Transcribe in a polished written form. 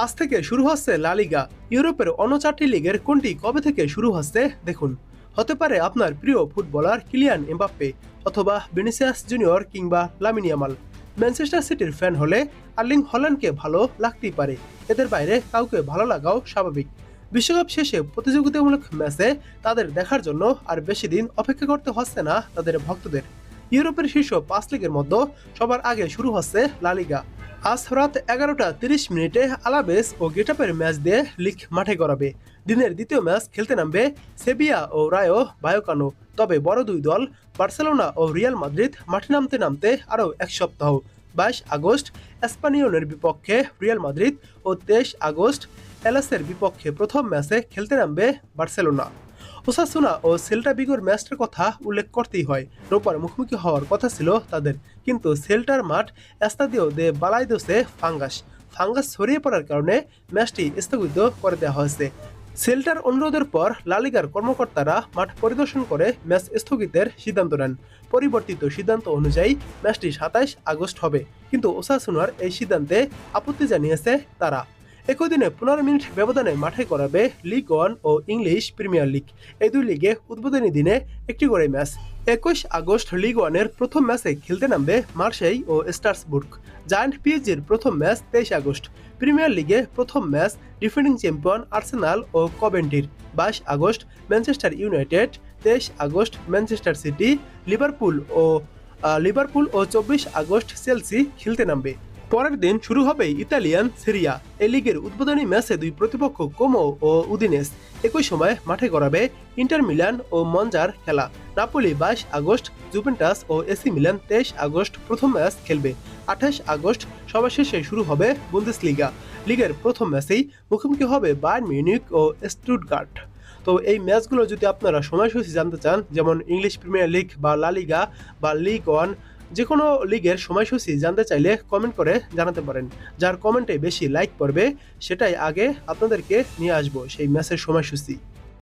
আজ থেকে শুরু হচ্ছে লা লিগা। ইউরোপের অন্য 4টি লিগের কোনটি কবে থেকে শুরু হচ্ছে দেখুন। হতে পারে আপনার প্রিয় ফুটবলার কিলিয়ান এমবাপ্পে, অথবা ভিনিসিয়াস জুনিয়র কিংবা লামিন ইয়ামাল। ম্যানচেস্টার সিটির ফ্যান হলে আর্লিং হল্যান্ডকে ভালো লাগতেই পারে, এদের বাইরে কাউকে ভালো লাগাও স্বাভাবিক। বিশ্বকাপ শেষে প্রতিযোগিতামূলক ম্যাচে তাদের দেখার জন্য আর বেশি দিন অপেক্ষা করতে হচ্ছে না তাদের ভক্তদের। ইউরোপের শীর্ষ 5 লিগের মধ্যে সবার আগে শুরু হচ্ছে লা লিগা। আজ রাত 11টা 30 মিনিটে আলাবেস ও গেটাপের ম্যাচ দিয়ে লিগ মাঠে গড়াবে। দিনের দ্বিতীয় ম্যাচ খেলতে নামবে সেভিয়া ও রায়ো ভায়োকানো। তবে বড় দুই দল বার্সেলোনা ও রিয়াল মাদ্রিদ মাঠে নামতে নামতে আরও এক সপ্তাহ। 22 আগস্ট এসপানিওলের বিপক্ষে রিয়াল মাদ্রিদ ও 23 আগস্ট এলাসের বিপক্ষে প্রথম ম্যাচে খেলতে নামবে বার্সেলোনা। ওসাসুনা ও সেল্টা বিগোর ম্যাচটার কথা উল্লেখ করতেই হয়। রোববার মুখোমুখি হওয়ার কথা ছিল তাদের, কিন্তু সেল্টার মাঠ এস্তাদিও দে বালাইদোসে ফাঙ্গাস ছড়িয়ে পড়ার কারণে ম্যাচটি স্থগিত করে দেওয়া হয়েছে। সেল্টার অনুরোধের পর লা লিগার কর্মকর্তারা মাঠ পরিদর্শন করে ম্যাচ স্থগিতের সিদ্ধান্ত নেন। পরিবর্তিত সিদ্ধান্ত অনুযায়ী ম্যাচটি 27 আগস্ট হবে, কিন্তু ওসাসুনার এই সিদ্ধান্তে আপত্তি জানিয়েছে তারা। একই দিনে 15 মিনিট ব্যবধানে মাঠে গড়াবে লিগ ওয়ান ও ইংলিশ প্রিমিয়ার লিগ। এই দুই লিগে উদ্বোধনী দিনে একটি করে ম্যাচ। 21 আগস্ট লিগ ওয়ানের প্রথম ম্যাচে খেলতে নামবে মার্সেই ও স্ট্রাসবুর্গ। জায়ান্ট পিএসজির প্রথম ম্যাচ 23 আগস্ট। প্রিমিয়ার লিগে প্রথম ম্যাচ ডিফেন্ডিং চ্যাম্পিয়ন আর্সেনাল ও কভেন্ট্রির। 22 আগস্ট ম্যানচেস্টার ইউনাইটেড। 23 আগস্ট ম্যানচেস্টার সিটি, লিভারপুল ও 24 আগস্ট চেলসি খেলতে নামবে। পরের দিন শুরু হবে ইতালিয়ান সিরিয়া। এই লিগের উদ্বোধনী ম্যাচে দুই প্রতিপক্ষ কোমো ও উদিনেস। একই সময় মাঠে গড়াবে ইন্টার মিলান ও মঞ্জার খেলা। নাপোলি 22 আগস্ট, জুভেন্টাস ও এসি মিলান 23 আগস্ট প্রথম ম্যাচ খেলবে। 28 আগস্ট সবার শেষে শুরু হবে বুন্দেসলিগা। লিগের প্রথম ম্যাচেই মুখোমুখি হবে বায়ার্ন মিউনিখ ও স্টুটগার্ট। তো এই ম্যাচগুলো যদি আপনারা সময়সূচি জানতে চান, যেমন ইংলিশ প্রিমিয়ার লিগ বা লা লিগা বা লিগ ওয়ান, যে কোনো লিগের সময়সূচি জানতে চাইলে কমেন্ট করে জানাতে পারেন। যার কমেন্টে বেশি লাইক পড়বে সেটাই আগে আপনাদেরকে নিয়ে আসবো সেই ম্যাচের সময়সূচি।